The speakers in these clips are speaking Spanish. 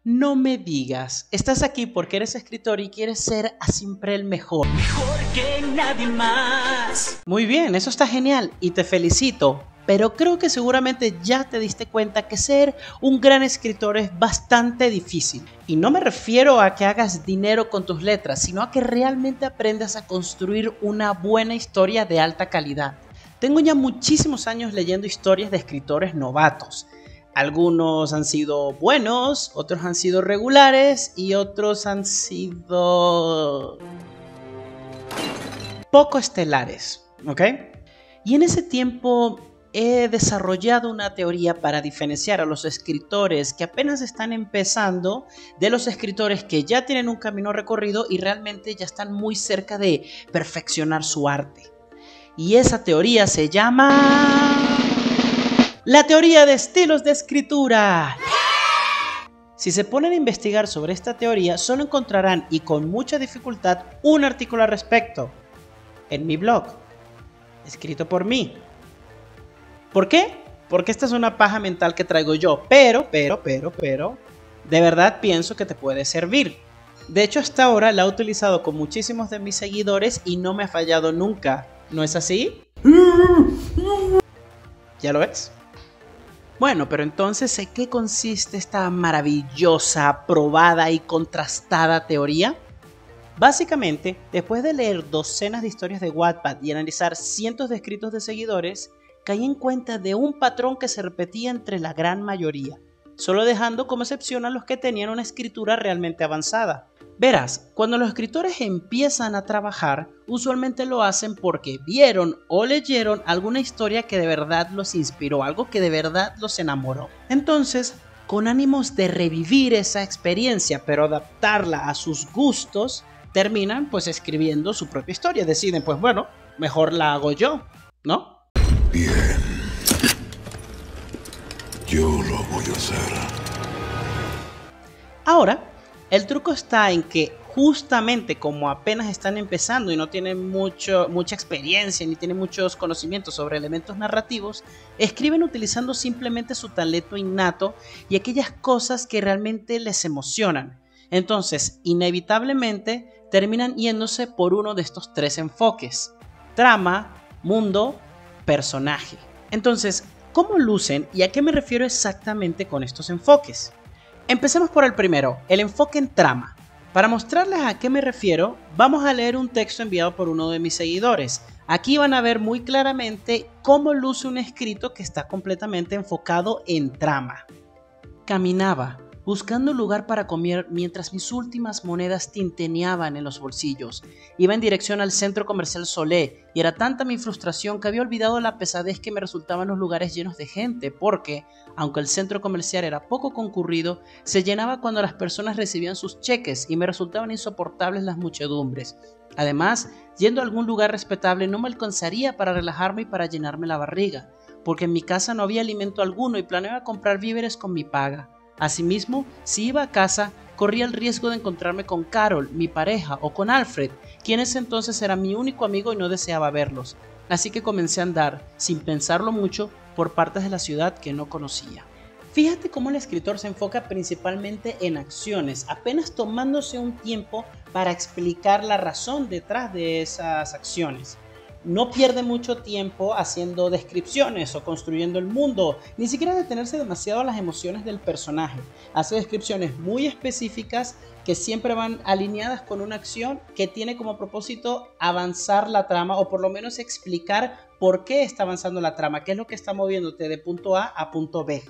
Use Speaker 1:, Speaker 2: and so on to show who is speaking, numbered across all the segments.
Speaker 1: No me digas, estás aquí porque eres escritor y quieres ser siempre el mejor. Mejor que nadie más. Muy bien, eso está genial y te felicito. Pero creo que seguramente ya te diste cuenta que ser un gran escritor es bastante difícil. Y no me refiero a que hagas dinero con tus letras, sino a que realmente aprendas a construir una buena historia de alta calidad. Tengo ya muchísimos años leyendo historias de escritores novatos. Algunos han sido buenos, otros han sido regulares y otros han sido poco estelares, ¿ok? Y en ese tiempo he desarrollado una teoría para diferenciar a los escritores que apenas están empezando de los escritores que ya tienen un camino recorrido y realmente ya están muy cerca de perfeccionar su arte. Y esa teoría se llama la teoría de estilos de escritura. Si se ponen a investigar sobre esta teoría, solo encontrarán, y con mucha dificultad, un artículo al respecto en mi blog, escrito por mí. ¿Por qué? Porque esta es una paja mental que traigo yo, pero, de verdad pienso que te puede servir. De hecho, hasta ahora la he utilizado con muchísimos de mis seguidores y no me ha fallado nunca. ¿No es así? ¿Ya lo ves? Bueno, pero entonces, ¿en qué consiste esta maravillosa, probada y contrastada teoría? Básicamente, después de leer docenas de historias de Wattpad y analizar cientos de escritos de seguidores, caí en cuenta de un patrón que se repetía entre la gran mayoría, solo dejando como excepción a los que tenían una escritura realmente avanzada. Verás, cuando los escritores empiezan a trabajar, usualmente lo hacen porque vieron o leyeron alguna historia que de verdad los inspiró, algo que de verdad los enamoró. Entonces, con ánimos de revivir esa experiencia, pero adaptarla a sus gustos, terminan pues escribiendo su propia historia. Deciden, pues bueno, mejor la hago yo, ¿no?
Speaker 2: Bien. Yo lo voy a hacer.
Speaker 1: Ahora, el truco está en que justamente como apenas están empezando y no tienen mucha experiencia ni tienen muchos conocimientos sobre elementos narrativos, escriben utilizando simplemente su talento innato y aquellas cosas que realmente les emocionan. Entonces, inevitablemente, terminan yéndose por uno de estos tres enfoques: trama, mundo, personaje. Entonces, ¿cómo lucen y a qué me refiero exactamente con estos enfoques? Empecemos por el primero, el enfoque en trama. Para mostrarles a qué me refiero, vamos a leer un texto enviado por uno de mis seguidores. Aquí van a ver muy claramente cómo luce un escrito que está completamente enfocado en trama. Caminaba, buscando un lugar para comer mientras mis últimas monedas tintineaban en los bolsillos. Iba en dirección al centro comercial Solé y era tanta mi frustración que había olvidado la pesadez que me resultaban los lugares llenos de gente porque, aunque el centro comercial era poco concurrido, se llenaba cuando las personas recibían sus cheques y me resultaban insoportables las muchedumbres. Además, yendo a algún lugar respetable no me alcanzaría para relajarme y para llenarme la barriga, porque en mi casa no había alimento alguno y planeaba comprar víveres con mi paga. Asimismo, si iba a casa, corría el riesgo de encontrarme con Carol, mi pareja, o con Alfred, quien ese entonces era mi único amigo y no deseaba verlos. Así que comencé a andar, sin pensarlo mucho, por partes de la ciudad que no conocía. Fíjate cómo el escritor se enfoca principalmente en acciones, apenas tomándose un tiempo para explicar la razón detrás de esas acciones. No pierde mucho tiempo haciendo descripciones o construyendo el mundo, ni siquiera detenerse demasiado a las emociones del personaje. Hace descripciones muy específicas que siempre van alineadas con una acción que tiene como propósito avanzar la trama o por lo menos explicar por qué está avanzando la trama, qué es lo que está moviéndote de punto A a punto B.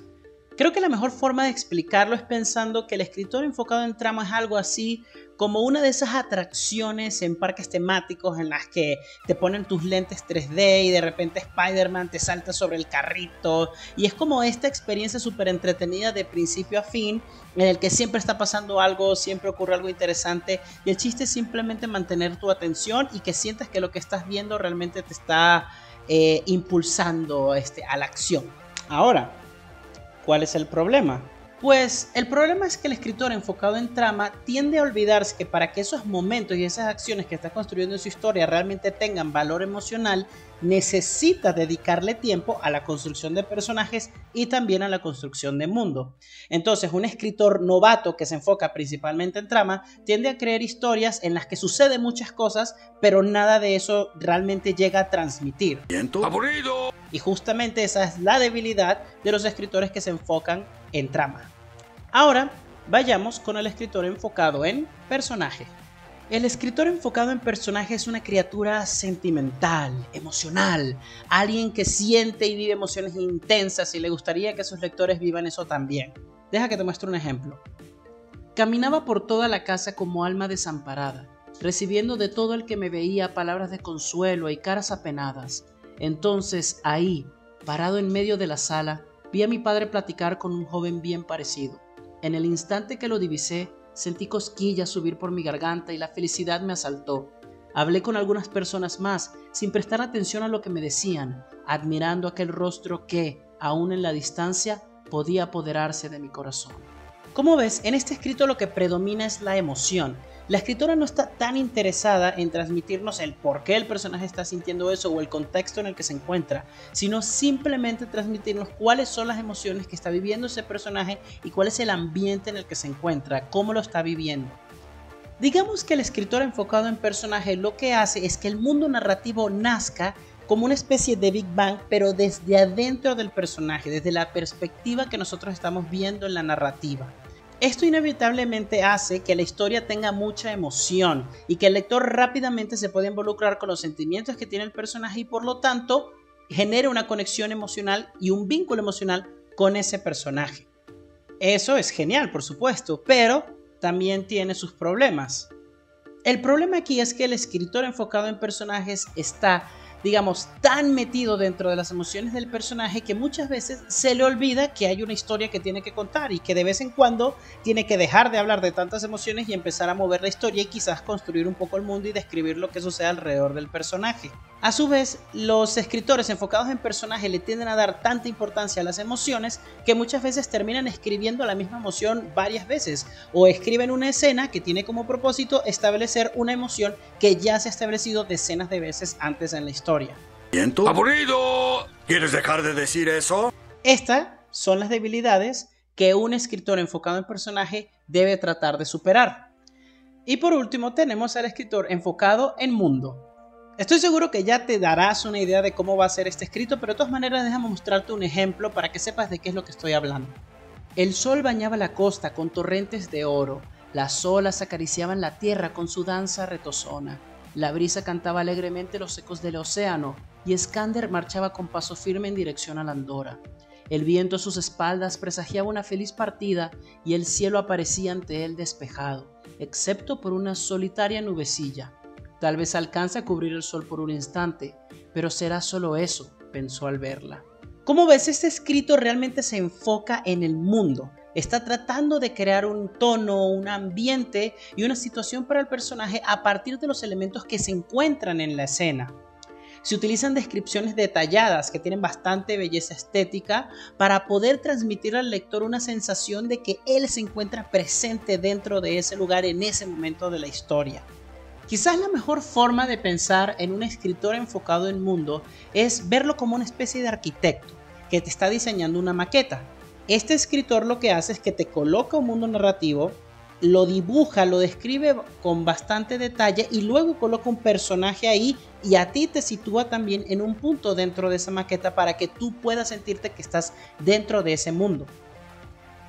Speaker 1: Creo que la mejor forma de explicarlo es pensando que el escritor enfocado en trama es algo así como una de esas atracciones en parques temáticos en las que te ponen tus lentes 3D y de repente Spider-Man te salta sobre el carrito y es como esta experiencia súper entretenida de principio a fin en el que siempre está pasando algo, siempre ocurre algo interesante y el chiste es simplemente mantener tu atención y que sientas que lo que estás viendo realmente te está impulsando a la acción. Ahora, ¿cuál es el problema? Pues el problema es que el escritor enfocado en trama tiende a olvidarse que para que esos momentos y esas acciones que está construyendo en su historia realmente tengan valor emocional, necesita dedicarle tiempo a la construcción de personajes y también a la construcción de mundo. Entonces, un escritor novato que se enfoca principalmente en trama tiende a crear historias en las que suceden muchas cosas, pero nada de eso realmente llega a transmitir.
Speaker 3: ¡Aburrido!
Speaker 1: Y justamente esa es la debilidad de los escritores que se enfocan en trama. Ahora vayamos con el escritor enfocado en personaje. El escritor enfocado en personaje es una criatura sentimental, emocional, alguien que siente y vive emociones intensas y le gustaría que sus lectores vivan eso también. Deja que te muestre un ejemplo. Caminaba por toda la casa como alma desamparada, recibiendo de todo el que me veía palabras de consuelo y caras apenadas. Entonces, ahí, parado en medio de la sala, vi a mi padre platicar con un joven bien parecido. En el instante que lo divisé, sentí cosquillas subir por mi garganta y la felicidad me asaltó. Hablé con algunas personas más, sin prestar atención a lo que me decían, admirando aquel rostro que, aún en la distancia, podía apoderarse de mi corazón. Como ves, en este escrito lo que predomina es la emoción. La escritora no está tan interesada en transmitirnos el por qué el personaje está sintiendo eso o el contexto en el que se encuentra, sino simplemente transmitirnos cuáles son las emociones que está viviendo ese personaje y cuál es el ambiente en el que se encuentra, cómo lo está viviendo. Digamos que el escritor enfocado en personaje lo que hace es que el mundo narrativo nazca como una especie de Big Bang, pero desde adentro del personaje, desde la perspectiva que nosotros estamos viendo en la narrativa. Esto inevitablemente hace que la historia tenga mucha emoción y que el lector rápidamente se pueda involucrar con los sentimientos que tiene el personaje y por lo tanto genere una conexión emocional y un vínculo emocional con ese personaje. Eso es genial, por supuesto, pero también tiene sus problemas. El problema aquí es que el escritor enfocado en personajes está, digamos, tan metido dentro de las emociones del personaje que muchas veces se le olvida que hay una historia que tiene que contar y que de vez en cuando tiene que dejar de hablar de tantas emociones y empezar a mover la historia y quizás construir un poco el mundo y describir lo que sucede alrededor del personaje. A su vez, los escritores enfocados en personaje le tienden a dar tanta importancia a las emociones que muchas veces terminan escribiendo la misma emoción varias veces o escriben una escena que tiene como propósito establecer una emoción que ya se ha establecido decenas de veces antes en la historia.
Speaker 3: ¡Aburrido!
Speaker 4: ¿Quieres dejar de decir eso?
Speaker 1: Estas son las debilidades que un escritor enfocado en personaje debe tratar de superar. Y por último tenemos al escritor enfocado en mundo. Estoy seguro que ya te darás una idea de cómo va a ser este escrito, pero de todas maneras déjame mostrarte un ejemplo para que sepas de qué es lo que estoy hablando. El sol bañaba la costa con torrentes de oro, las olas acariciaban la tierra con su danza retozona, la brisa cantaba alegremente los ecos del océano y Skander marchaba con paso firme en dirección a la Andora. El viento a sus espaldas presagiaba una feliz partida y el cielo aparecía ante él despejado, excepto por una solitaria nubecilla. Tal vez alcance a cubrir el sol por un instante, pero será solo eso, pensó al verla. Como ves, este escrito realmente se enfoca en el mundo. Está tratando de crear un tono, un ambiente y una situación para el personaje a partir de los elementos que se encuentran en la escena. Se utilizan descripciones detalladas que tienen bastante belleza estética para poder transmitir al lector una sensación de que él se encuentra presente dentro de ese lugar en ese momento de la historia. Quizás la mejor forma de pensar en un escritor enfocado en mundo es verlo como una especie de arquitecto que te está diseñando una maqueta. Este escritor lo que hace es que te coloca un mundo narrativo, lo dibuja, lo describe con bastante detalle y luego coloca un personaje ahí y a ti te sitúa también en un punto dentro de esa maqueta para que tú puedas sentirte que estás dentro de ese mundo.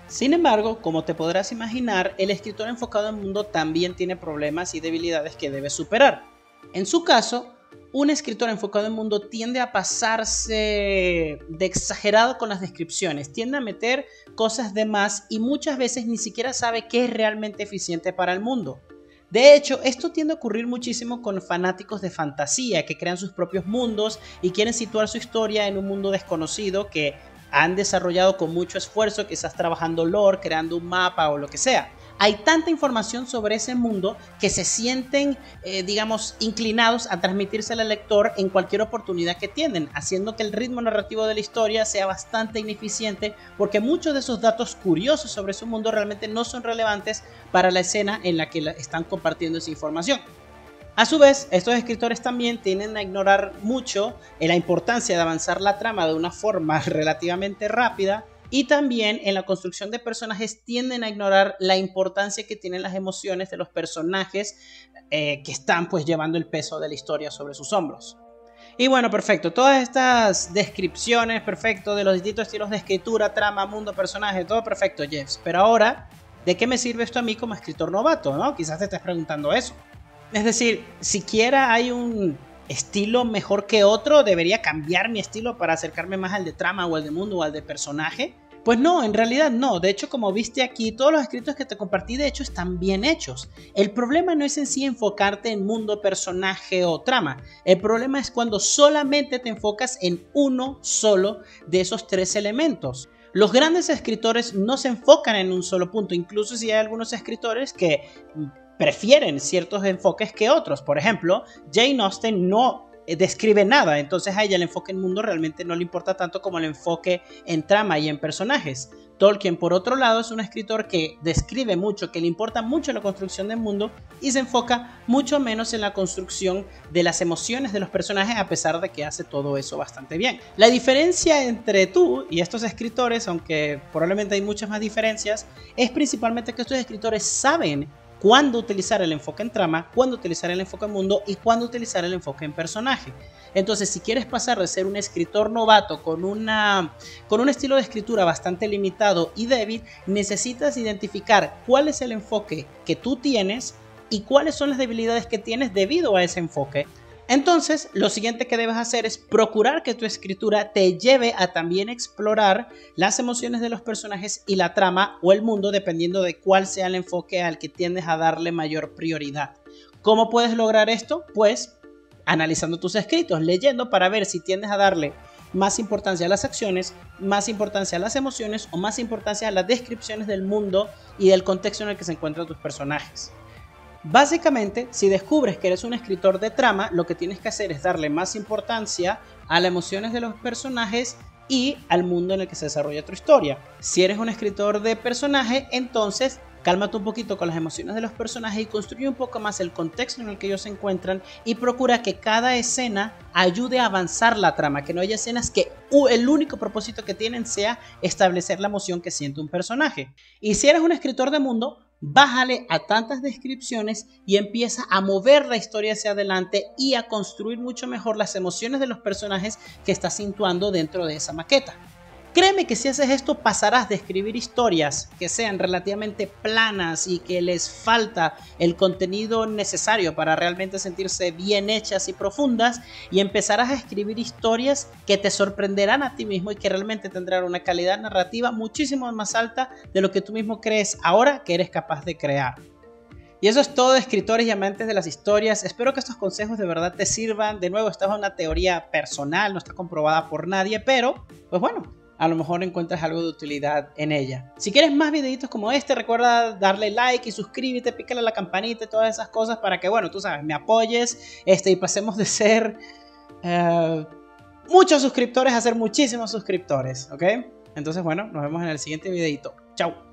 Speaker 1: Sin embargo, como te podrás imaginar, el escritor enfocado en mundo también tiene problemas y debilidades que debe superar. En su caso, un escritor enfocado en mundo tiende a pasarse de exagerado con las descripciones, tiende a meter cosas de más y muchas veces ni siquiera sabe qué es realmente eficiente para el mundo. De hecho, esto tiende a ocurrir muchísimo con fanáticos de fantasía que crean sus propios mundos y quieren situar su historia en un mundo desconocido que han desarrollado con mucho esfuerzo, quizás trabajando lore, creando un mapa o lo que sea. hay tanta información sobre ese mundo que se sienten, digamos, inclinados a transmitírsela al lector en cualquier oportunidad que tienen, haciendo que el ritmo narrativo de la historia sea bastante ineficiente, porque muchos de esos datos curiosos sobre su mundo realmente no son relevantes para la escena en la que están compartiendo esa información. A su vez, estos escritores también tienden a ignorar mucho la importancia de avanzar la trama de una forma relativamente rápida, y también en la construcción de personajes tienden a ignorar la importancia que tienen las emociones de los personajes que están pues llevando el peso de la historia sobre sus hombros. Y bueno, perfecto, todas estas descripciones, perfecto, de los distintos estilos de escritura, trama, mundo, personaje, todo perfecto, Jeff. Pero ahora, ¿de qué me sirve esto a mí como escritor novato, no? Quizás te estés preguntando eso. Es decir, siquiera hay un estilo mejor que otro, debería cambiar mi estilo para acercarme más al de trama o al de mundo o al de personaje. Pues no, en realidad no. De hecho, como viste aquí, todos los escritos que te compartí de hecho están bien hechos. El problema no es en sí enfocarte en mundo, personaje o trama. El problema es cuando solamente te enfocas en uno solo de esos tres elementos. Los grandes escritores no se enfocan en un solo punto, incluso si hay algunos escritores que prefieren ciertos enfoques que otros. Por ejemplo, Jane Austen no describe nada, entonces a ella el enfoque en mundo realmente no le importa tanto como el enfoque en trama y en personajes. Tolkien, por otro lado, es un escritor que describe mucho, que le importa mucho la construcción del mundo y se enfoca mucho menos en la construcción de las emociones de los personajes, a pesar de que hace todo eso bastante bien. La diferencia entre tú y estos escritores, aunque probablemente hay muchas más diferencias, es principalmente que estos escritores saben cuándo utilizar el enfoque en trama, cuándo utilizar el enfoque en mundo y cuándo utilizar el enfoque en personaje. Entonces, si quieres pasar de ser un escritor novato con un estilo de escritura bastante limitado y débil, necesitas identificar cuál es el enfoque que tú tienes y cuáles son las debilidades que tienes debido a ese enfoque. Entonces, lo siguiente que debes hacer es procurar que tu escritura te lleve a también explorar las emociones de los personajes y la trama o el mundo, dependiendo de cuál sea el enfoque al que tiendes a darle mayor prioridad. ¿Cómo puedes lograr esto? Pues analizando tus escritos, leyendo para ver si tiendes a darle más importancia a las acciones, más importancia a las emociones o más importancia a las descripciones del mundo y del contexto en el que se encuentran tus personajes. Básicamente, si descubres que eres un escritor de trama, lo que tienes que hacer es darle más importancia a las emociones de los personajes y al mundo en el que se desarrolla tu historia. Si eres un escritor de personaje, entonces cálmate un poquito con las emociones de los personajes y construye un poco más el contexto en el que ellos se encuentran y procura que cada escena ayude a avanzar la trama, que no haya escenas que el único propósito que tienen sea establecer la emoción que siente un personaje. Y si eres un escritor de mundo, bájale a tantas descripciones y empieza a mover la historia hacia adelante y a construir mucho mejor las emociones de los personajes que estás situando dentro de esa maqueta. Créeme que si haces esto pasarás de escribir historias que sean relativamente planas y que les falta el contenido necesario para realmente sentirse bien hechas y profundas, y empezarás a escribir historias que te sorprenderán a ti mismo y que realmente tendrán una calidad narrativa muchísimo más alta de lo que tú mismo crees ahora que eres capaz de crear. Y eso es todo, escritores y amantes de las historias. Espero que estos consejos de verdad te sirvan. De nuevo, esta es una teoría personal, no está comprobada por nadie, pero pues bueno, a lo mejor encuentras algo de utilidad en ella. Si quieres más videitos como este, recuerda darle like y suscríbete, pícale a la campanita y todas esas cosas para que, bueno, tú sabes, me apoyes y pasemos de ser muchos suscriptores a ser muchísimos suscriptores, ¿ok? Entonces, bueno, nos vemos en el siguiente videito. Chao.